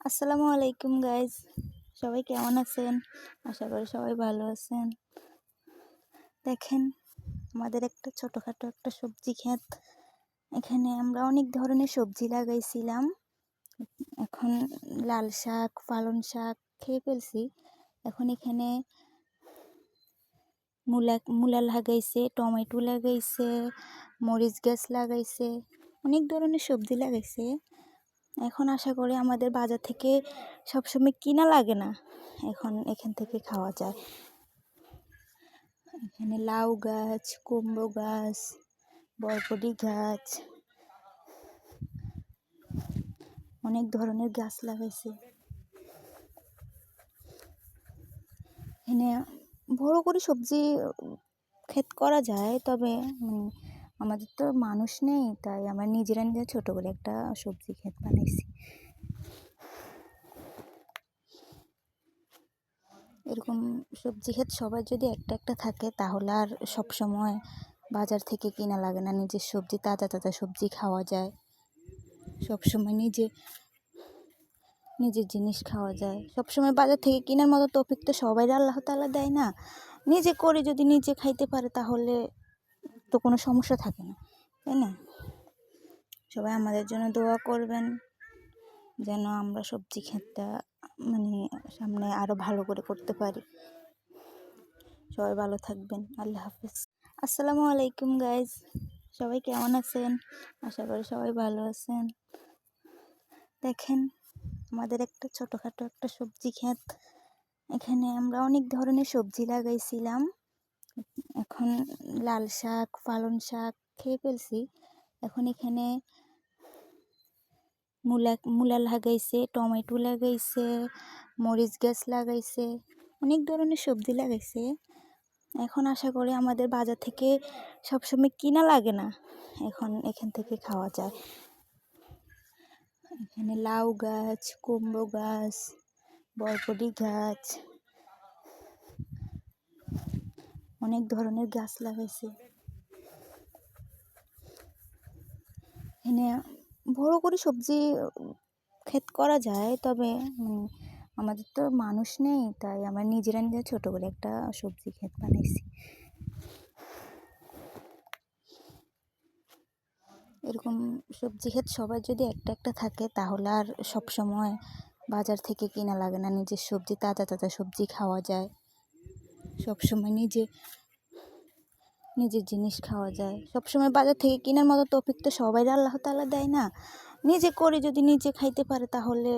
আসসালামু আলাইকুম গাইজ, সবাই কেমন আছেন? আশা করি সবাই ভালো আছেন। দেখেন, আমাদের একটা ছোটোখাটো একটা সবজি ক্ষেত। এখানে আমরা অনেক ধরনের সবজি লাগাইছিলাম। এখন লাল শাক, পালং শাক খেয়ে ফেলছি। এখন এখানে মূলা লাগাইছে, টমেটো লাগাইছে, মরিচ গাছ লাগাইছে, অনেক ধরনের সবজি লাগাইছে। এখন আশা করি আমাদের বাজার থেকে সবসময় কিনা লাগে না, এখন এখান থেকে খাওয়া যায়। এখানে লাউ গাছ, কুমড়ো গাছ, বরবটি গাছ, অনেক ধরনের গাছ লাগাইছে। এখানে বড় করে সবজি ক্ষেত করা যায়, তবে আমাদের তো মানুষ নেই, তাই আমরা নিজেরা ছোট করে একটা সবজি ক্ষেত বানাইছি। এরকম সবজি ক্ষেত সবার যদি একটা একটা থাকে, তাহলে আর সব সময় বাজার থেকে কিনা লাগে না। নিজের সবজি, তাজা তাজা সবজি খাওয়া যায়। সব সময় নিজের জিনিস খাওয়া যায়। সব সময় বাজার থেকে কেনার মতো তৌফিক তো সবাই আল্লাহ তাআলা দেয় না। নিজে করে যদি নিজে খাইতে পারে, তাহলে তো কোনো সমস্যা থাকে না, তাই না? সবাই আমাদের জন্য দোয়া করবেন, যেন আমরা সবজি ক্ষেতটা সামনে আরও ভালো করে করতে পারি। সবাই ভালো থাকবেন। আল্লাহ হাফেজ। আসসালামু আলাইকুম গাইজ, সবাই কেমন আছেন? আশা করি সবাই ভালো আছেন। দেখেন, আমাদের একটা ছোটোখাটো একটা সবজি ক্ষেত। এখানে আমরা অনেক ধরনের সবজি লাগাইছিলাম। এখন লাল শাক, পালং শাক খেয়ে ফেলছি। এখন এখানে মূলা লাগাইছে, টমেটো লাগাইছে, মরিচ গাছ লাগাইছে, অনেক ধরনের সবজি লাগাইছে। এখন আশা করি আমাদের বাজার থেকে সবসময় কিনা লাগে না, এখন এখান থেকে খাওয়া যায়। এখানে লাউ গাছ, কুমড়ো গাছ, বরবটি গাছ, অনেক ধরনের গাছ লাগাইছে। এখানে বড় করে সবজি ক্ষেত করা যায়, তবে আমাদের তো মানুষ নেই, তাই আমরা নিজেরা ছোট করে একটা সবজি ক্ষেত বানাইছি। এরকম সবজি ক্ষেত সবার যদি একটা একটা থাকে, তাহলে আর সব সময় বাজার থেকে কিনা লাগে না। নিজের সবজি, তাজা তাজা সবজি খাওয়া যায়। সব সময় নিজের জিনিস খাওয়া যায়। সব সময় বাজার থেকে কেনার মতো তৌফিক তো সবাই আল্লাহ তাআলা দেয় না। নিজে করে যদি নিজে খাইতে পারে, তাহলে